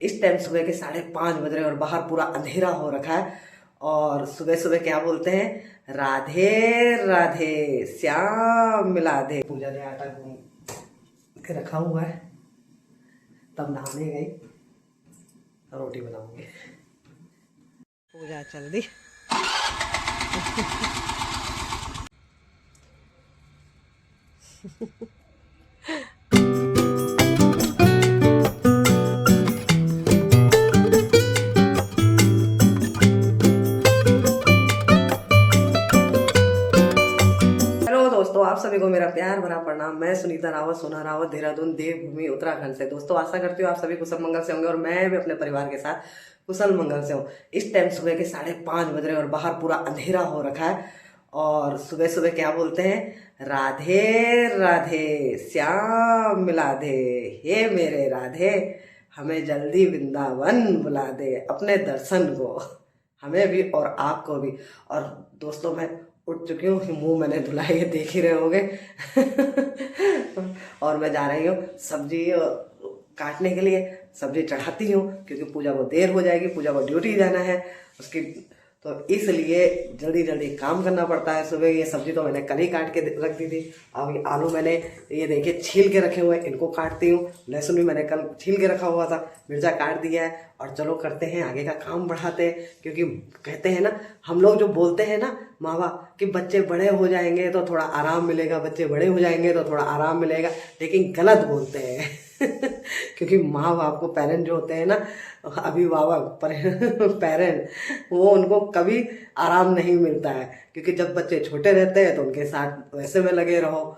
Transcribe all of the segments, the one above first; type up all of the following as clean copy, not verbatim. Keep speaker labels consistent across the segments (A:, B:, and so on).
A: इस टाइम सुबह के 5:30 बज रहे हैं और बाहर पूरा अंधेरा हो रखा है। और सुबह सुबह क्या बोलते हैं, राधे राधे श्याम मिला दे। पूजा ने आटा गूंद के रखा हुआ है, तब नहाने गई, रोटी बनाऊंगी। पूजा चल दी। दोस्तों, आप सभी को मेरा प्यार भरा प्रणाम। मैं सुनीता रावत, सोना रावत, देहरादून देवभूमि उत्तराखंड से। दोस्तों, आशा करती हूँ आप सभी कुशल मंगल से होंगे और मैं भी अपने परिवार के साथ कुशल मंगल से हूँ। इस टाइम सुबह के 5:30 बज रहे हैं और बाहर पूरा अंधेरा हो रखा है। और सुबह सुबह क्या बोलते हैं, राधे राधे श्याम मिला दे। हे मेरे राधे, हमें जल्दी वृंदावन बुला दे अपने दर्शन को, हमें भी और आपको भी। और दोस्तों, मैं उठ चुकी हूँ, मुंह मैंने धुला, ये देख ही रहे होगे। और मैं जा रही हूँ सब्जी काटने के लिए। सब्जी चढ़ाती हूँ क्योंकि पूजा को देर हो जाएगी, पूजा को ड्यूटी जाना है उसकी, तो इसलिए जल्दी जल्दी काम करना पड़ता है। सुबह ये सब्जी तो मैंने कल ही काट के रख दी थी। अब ये आलू मैंने ये देखिए छील के रखे हुए हैं, इनको काटती हूँ। लहसुन भी मैंने कल छील के रखा हुआ था, मिर्चा काट दिया है। और चलो करते हैं, आगे का काम बढ़ाते हैं। क्योंकि कहते हैं ना, हम लोग जो बोलते हैं ना माँ बाप कि बच्चे बड़े हो जाएंगे तो थोड़ा आराम मिलेगा, बच्चे बड़े हो जाएंगे तो थोड़ा आराम मिलेगा, लेकिन गलत बोलते हैं। क्योंकि माँ बाप को, पेरेंट जो होते हैं ना, अभिभावक पेरेंट, वो उनको कभी आराम नहीं मिलता है। क्योंकि जब बच्चे छोटे रहते हैं तो उनके साथ वैसे में लगे रहो।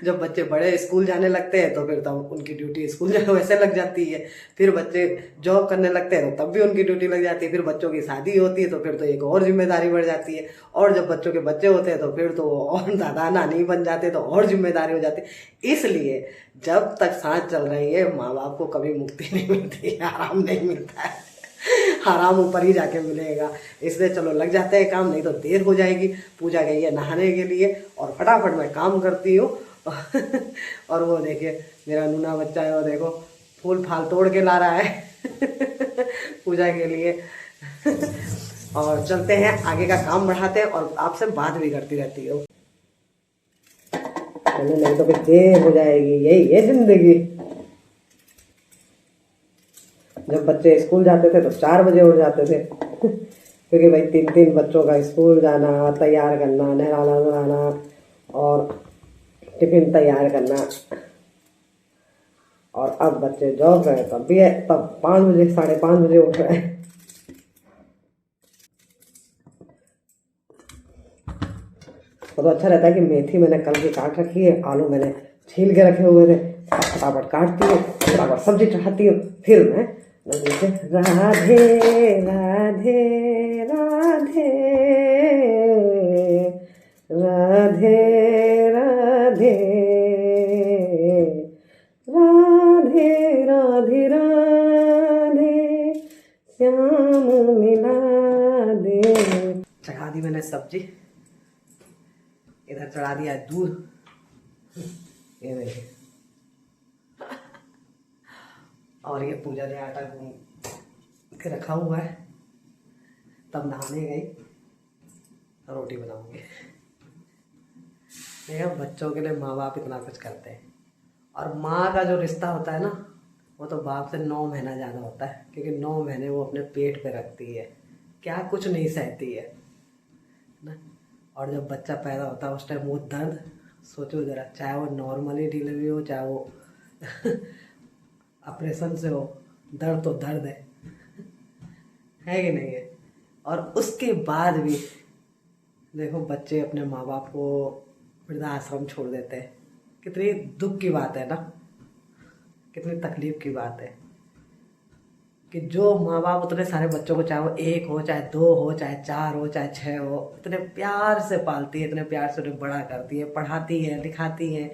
A: जब बच्चे बड़े स्कूल जाने लगते हैं तो फिर तब उनकी ड्यूटी स्कूल जाने वैसे लग जाती है। फिर बच्चे जॉब करने लगते हैं तो तब भी उनकी ड्यूटी लग जाती है। फिर बच्चों की शादी होती है तो फिर तो एक और जिम्मेदारी बढ़ जाती है। और जब बच्चों के बच्चे होते हैं तो फिर तो और दादा नानी बन जाते तो और जिम्मेदारी हो जाती है। इसलिए जब तक सांस चल रही है, माँ बाप को कभी मुक्ति नहीं मिलती है, आराम नहीं मिलता है। आराम ऊपर ही जाके मिलेगा। इसलिए चलो लग जाते हैं काम, नहीं तो देर हो जाएगी। पूजा गई है नहाने के लिए और फटाफट मैं काम करती हूँ। और वो देखिए मेरा नूना बच्चा है, वो देखो फूल फाल तोड़ के ला रहा है पूजा के लिए। और चलते हैं, आगे का काम बढ़ाते हैं और आपसे बात भी करती रहती हूँ। नहीं तो फिर देर हो जाएगी, यही है जिंदगी। जब बच्चे स्कूल जाते थे तो 4 बजे उठ जाते थे। क्योंकि भाई 3 बच्चों का स्कूल जाना, तैयार करना, नहलाना धुलाना और टिफिन तैयार करना। और अब बच्चे जॉब गए तब भी है, तब 5 बजे 5:30 बजे उठ रहे हैं। तो अच्छा रहता है कि मेथी मैंने कल की काट रखी है, आलू मैंने छील के रखे हुए थे, फटाफट काटती हूँ, फटाफट सब्जी चढ़ाती हूँ। फिर मैं राधे राधे राधे राधे राधे राधे राधे राधे श्याम मिला दे। चढ़ा दी मैंने सब्जी, इधर चढ़ा दिया दूध, ये देखिए। और ये पूजा ने आटा गूंद के रखा हुआ है, तब नहाने गई, रोटी बनाऊंगी। देखो, बच्चों के लिए माँ बाप इतना कुछ करते हैं। और माँ का जो रिश्ता होता है ना, वो तो बाप से 9 महीना ज़्यादा होता है। क्योंकि 9 महीने वो अपने पेट पे रखती है, क्या कुछ नहीं सहती है ना। और जब बच्चा पैदा होता है उस टाइम वो दर्द सोचो ज़रा, चाहे वो नॉर्मली डिलीवरी हो, चाहे वो ऑपरेशन से हो, दर्द तो दर्द है कि नहीं है। और उसके बाद भी देखो, बच्चे अपने माँ बाप को वृद्धाश्रम छोड़ देते हैं। कितनी दुख की बात है ना, कितनी तकलीफ की बात है कि जो माँ बाप उतने सारे बच्चों को, चाहे वो 1 हो, चाहे 2 हो, चाहे 4 हो, चाहे 6 हो, इतने प्यार से पालती है, इतने प्यार से उन्हें बड़ा करती है, पढ़ाती है, लिखाती है।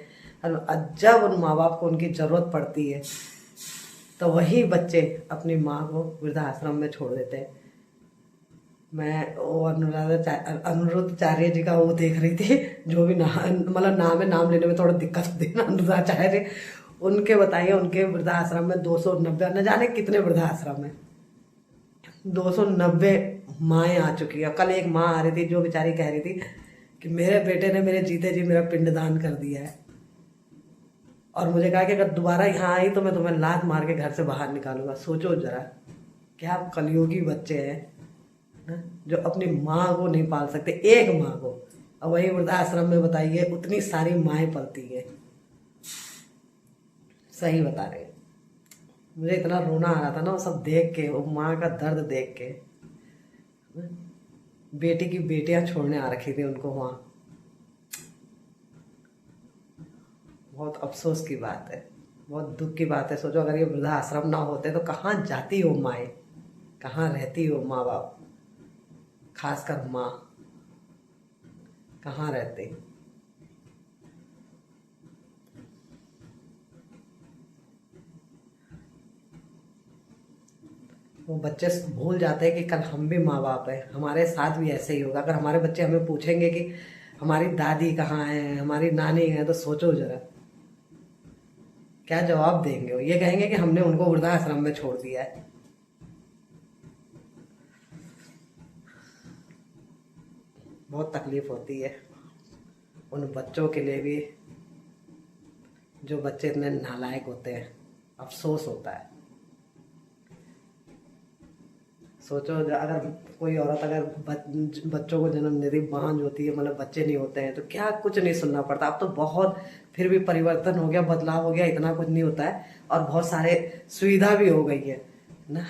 A: और जब उन माँ बाप को उनकी ज़रूरत पड़ती है तो वही बच्चे अपनी माँ को वृद्धाश्रम में छोड़ देते हैं। मैं वो अनुरुद्धाचार्य जी का वो देख रही थी, जो भी मतलब नाम है, नाम लेने में थोड़ा दिक्कत होती है ना, अनुरुद्धाचार्य। उनके बताइए, उनके वृद्धाश्रम में 290 न जाने कितने वृद्धाश्रम है, 290 माएँ आ चुकी है। कल एक माँ आ रही थी जो बेचारी कह रही थी कि मेरे बेटे ने मेरे जीते जी मेरा पिंडदान कर दिया है, और मुझे कहा कि अगर दोबारा यहाँ आई तो मैं तुम्हें लात मार के घर से बाहर निकालूंगा। सोचो जरा, क्या कलयुगी बच्चे हैं जो अपनी माँ को नहीं पाल सकते, एक माँ को। और वही वृद्धाश्रम में बताइए उतनी सारी माएँ पलती है। सही बता रहे हैं। मुझे इतना रोना आ रहा था ना वो सब देख के, वो माँ का दर्द देख के। बेटी की बेटियां छोड़ने आ रखी थी उनको वहाँ। बहुत अफसोस की बात है, बहुत दुख की बात है। सोचो अगर ये वृद्धाश्रम ना होते तो कहाँ जाती हो माएँ, कहाँ रहती हो माँ बाप, खासकर माँ कहाँ रहते। वो बच्चे भूल जाते हैं कि कल हम भी माँ बाप हैं, हमारे साथ भी ऐसे ही होगा। अगर हमारे बच्चे हमें पूछेंगे कि हमारी दादी कहाँ है, हमारी नानी है, तो सोचो जरा क्या जवाब देंगे। वो ये कहेंगे कि हमने उनको वृद्धाश्रम में छोड़ दिया है। बहुत तकलीफ होती है उन बच्चों के लिए भी जो बच्चे इतने नालायक होते हैं। अफसोस होता है। सोचो अगर कोई औरत अगर बच्चों को जन्म देती, बांझ होती है, मतलब बच्चे नहीं होते हैं, तो क्या कुछ नहीं सुनना पड़ता। अब तो बहुत फिर भी परिवर्तन हो गया, बदलाव हो गया, इतना कुछ नहीं होता है। और बहुत सारे सुविधा भी हो गई है ना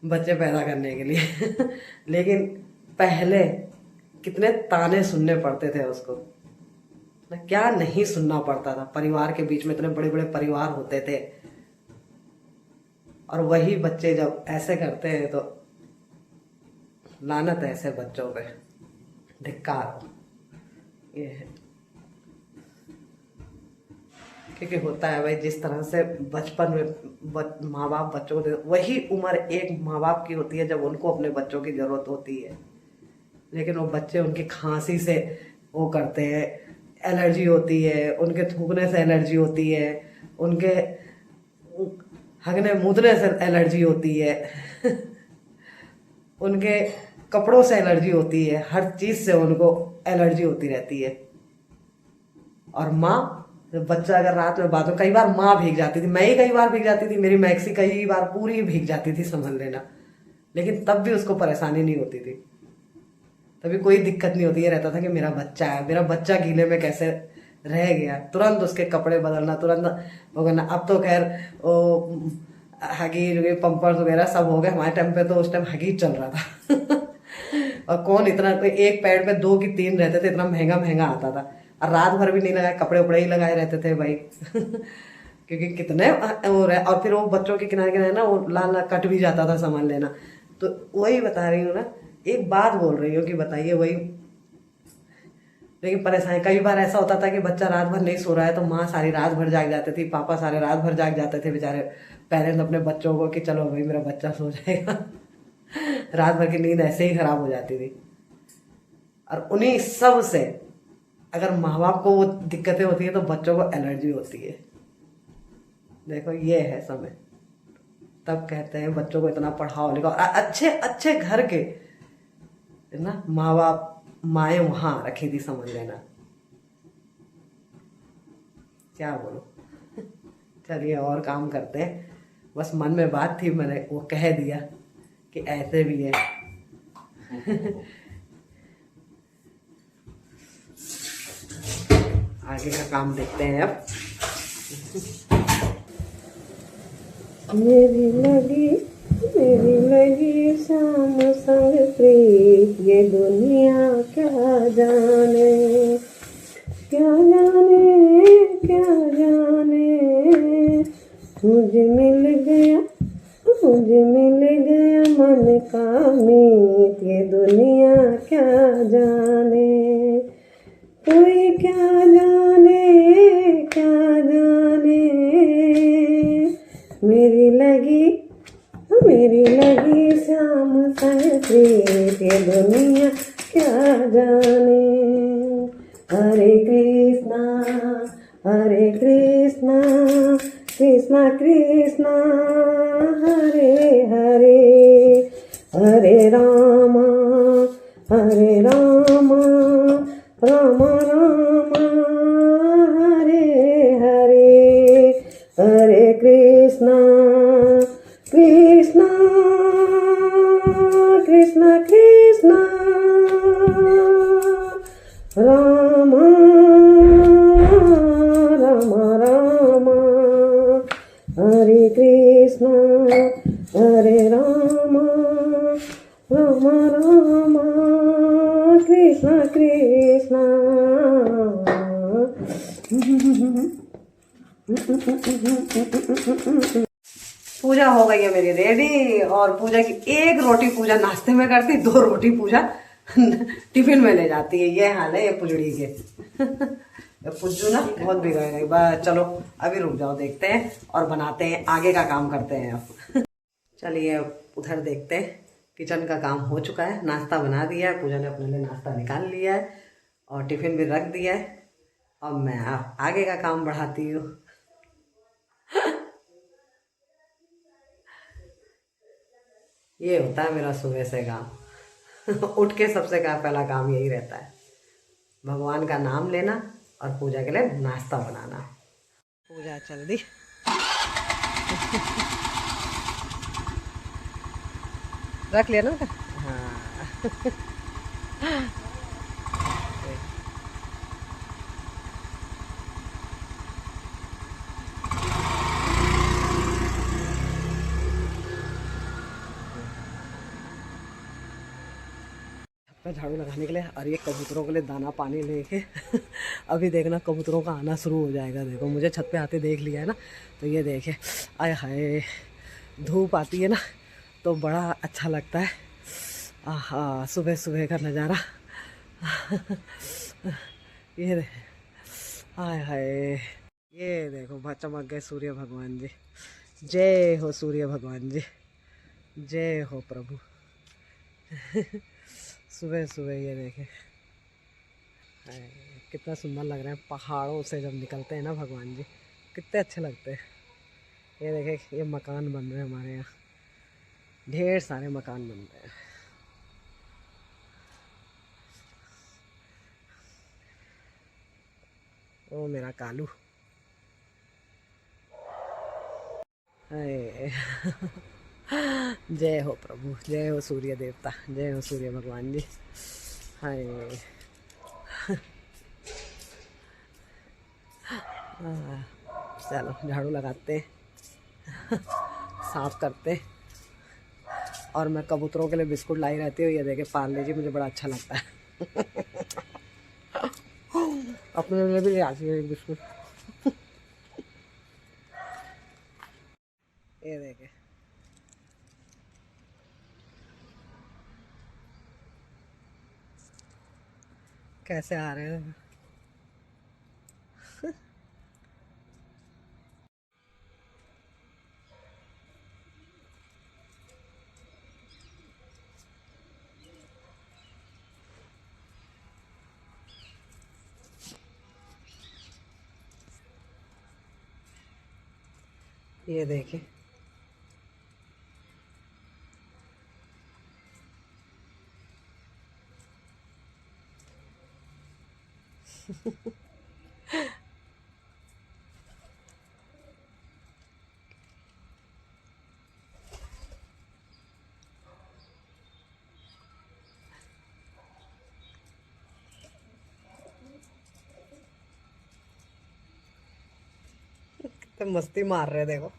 A: बच्चे पैदा करने के लिए लेकिन पहले कितने ताने सुनने पड़ते थे उसको ना, क्या नहीं सुनना पड़ता था। परिवार के बीच में इतने बड़े बड़े परिवार होते थे, और वही बच्चे जब ऐसे करते हैं तो लानत है ऐसे बच्चों पे, धिक्कार हो। ये है क्योंकि होता है भाई, जिस तरह से बचपन में माँ बाप बच्चों को दे, वही उम्र एक माँ बाप की होती है जब उनको अपने बच्चों की जरूरत होती है। लेकिन वो बच्चे उनकी खांसी से वो करते हैं, एलर्जी होती है, उनके थूकने से एलर्जी होती है, उनके हगने मूतने से एलर्जी होती है उनके कपड़ों से एलर्जी होती है, हर चीज़ से उनको एलर्जी होती रहती है। और माँ, बच्चा अगर रात में बात हो, कई बार माँ भीग जाती थी, मैं ही कई बार भीग जाती थी, मेरी मैक्सी कई बार पूरी भीग जाती थी, समझ लेना। लेकिन तब भी उसको परेशानी नहीं होती थी, तभी कोई दिक्कत नहीं होती। ये रहता था कि मेरा बच्चा है, मेरा बच्चा गीले में कैसे रह गया, तुरंत उसके कपड़े बदलना, तुरंत वो करना। अब तो खैर वो हगी पंपर्स वगैरह सब हो गए। हमारे टाइम पे तो उस टाइम हगी चल रहा था और कौन इतना, कोई एक पैड पे 2 की 3 रहते थे, इतना महंगा महंगा आता था। और रात भर भी नहीं लगाए, कपड़े उपड़े ही लगाए रहते थे भाई क्योंकि कितने वो रहे। और फिर वो बच्चों के किनारे किनारे ना वो लाल लाल कट भी जाता था, सामान लेना। तो वही बता रही हूँ ना, एक बात बोल रही हूँ कि बताइए वही। लेकिन परेशानी कई बार ऐसा होता था कि बच्चा रात भर नहीं सो रहा है तो माँ सारी रात भर जाग जाती थी, पापा सारे रात भर जाग जाते थे बेचारे पेरेंट्स अपने बच्चों को कि चलो भाई मेरा बच्चा सो जाएगा रात भर की नींद ऐसे ही खराब हो जाती थी। और उन्हीं सब से अगर माँ बाप को वो दिक्कतें होती है तो बच्चों को एलर्जी होती है। देखो ये है समय। तब कहते हैं बच्चों को इतना पढ़ाओ लिखाओ, अच्छे अच्छे घर के ना माँ बाप माएँ वहां रखी थी, समझ लेना। क्या बोलो चलिए और काम करते हैं। बस मन में बात थी, मैंने वो कह दिया कि ऐसे भी है आगे का काम देखते हैं अब।
B: मेरी लगी शाम संग प्रीत, ये दुनिया क्या जाने, क्या जाने, क्या जाने। मुझे मिल गया मन का मीत, ये दुनिया क्या जाने। कोई क्या जाने, क्या जाने। मेरी लगी शाम संग प्रीत, ये दुनिया क्या जाने। हरे कृष्णा कृष्णा कृष्णा कृष्णा हरे हरे हरे राम राम राम हरे हरे हरे कृष्णा कृष्णा कृष्णा कृष्णा राम राम राम हरे कृष्णा हरे राम राम राम कृष्णा कृष्णा।
A: पूजा हो गई है मेरी रेडी। और पूजा की एक रोटी पूजा नाश्ते में करती, 2 रोटी पूजा टिफिन में ले जाती है। ये हाल है ये पुजड़ी के। ये पुज्जू ना बहुत बिगड़ गई। बस चलो अभी रुक जाओ, देखते हैं और बनाते हैं, आगे का काम करते हैं अब। चलिए उधर देखते हैं। किचन का काम हो चुका है, नाश्ता बना दिया है, पूजा ने अपने लिए नाश्ता निकाल लिया है और टिफिन भी रख दिया है। अब मैं आगे का काम बढ़ाती हूँ। ये होता है मेरा सुबह से काम। उठ के सबसे पहला काम यही रहता है, भगवान का नाम लेना और पूजा के लिए नाश्ता बनाना। पूजा चल दी। रख लिया ना। हाँ। मैं झाड़ू लगाने के लिए और ये कबूतरों के लिए दाना पानी लेके अभी देखना कबूतरों का आना शुरू हो जाएगा। देखो मुझे छत पे आते देख लिया है ना, तो ये देखे आय हाय धूप आती है ना तो बड़ा अच्छा लगता है। आहा सुबह सुबह का नज़ारा। ये दे आय हाय ये देखो चमक गए सूर्य भगवान जी। जय हो सूर्य भगवान जी, जय हो प्रभु। सुबह सुबह ये देखे कितना सुंदर लग रहा है। पहाड़ों से जब निकलते हैं ना भगवान जी, कितने अच्छे लगते हैं। ये देखे ये मकान बन रहे हैं हमारे यहाँ, ढेर सारे मकान बन रहे हैं। ओ मेरा कालू। जय हो प्रभु, जय हो सूर्य देवता, जय हो सूर्य भगवान जी। हाय चलो झाड़ू लगाते हैं, साफ करते हैं। और मैं कबूतरों के लिए बिस्कुट लाई रहती हूँ। ये देखे पार्ले जी, मुझे बड़ा अच्छा लगता है। अपने लिए भी ले आती है बिस्कुट। ये देखे कैसे आ रहे हैं। ये देखे कितने मस्ती मार रहे देखो।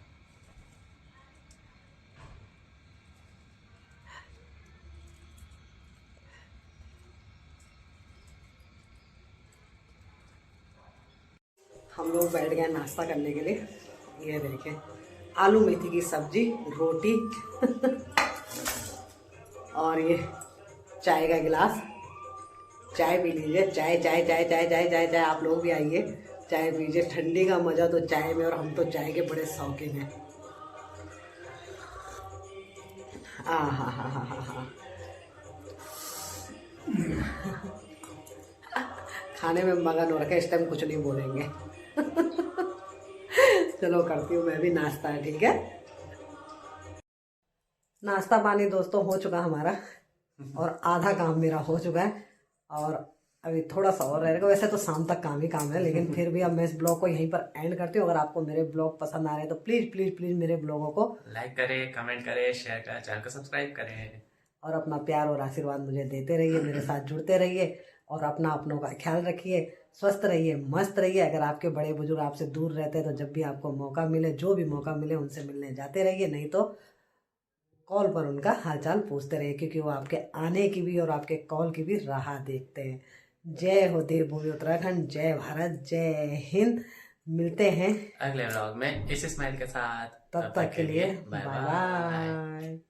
A: हम लोग बैठ गए नाश्ता करने के लिए। ये देखें आलू मेथी की सब्जी, रोटी और ये चाय का गिलास। चाय पी लीजिए, चाय चाय चाय चाय चाय चाय चाय। आप लोग भी आइए चाय पीजिए। ठंडी का मज़ा तो चाय में, और हम तो चाय के बड़े शौकीन हैं। आ हा हा हा हा हा। खाने में मगन हो रखे, इस टाइम कुछ नहीं बोलेंगे। चलो करती हूँ मैं भी नाश्ता, ठीक है। नाश्ता पानी दोस्तों हो चुका हमारा और आधा काम मेरा हो चुका है और अभी थोड़ा सा और रहेगा। वैसे तो शाम तक काम ही काम है, लेकिन फिर भी अब मैं इस ब्लॉग को यहीं पर एंड करती हूँ। अगर आपको मेरे ब्लॉग पसंद आ रहे हैं तो प्लीज़ प्लीज़ प्लीज़ मेरे ब्लॉगों को
C: लाइक करें, कमेंट करें, शेयर करें, चैनल को सब्सक्राइब करें
A: और अपना प्यार और आशीर्वाद मुझे देते रहिए, मेरे साथ जुड़ते रहिए और अपनों का ख्याल रखिए। स्वस्थ रहिए, मस्त रहिए। अगर आपके बड़े बुजुर्ग आपसे दूर रहते हैं तो जब भी आपको मौका मिले, जो भी मौका मिले, उनसे मिलने जाते रहिए। नहीं तो कॉल पर उनका हालचाल पूछते रहिए, क्योंकि वो आपके आने की भी और आपके कॉल की भी राह देखते हैं। जय हो देवभूमि उत्तराखंड, जय भारत, जय हिंद। मिलते हैं
C: अगले व्लॉग में इस स्माइल के साथ।
A: तब तक के लिए
C: बाय
A: बाय बाय।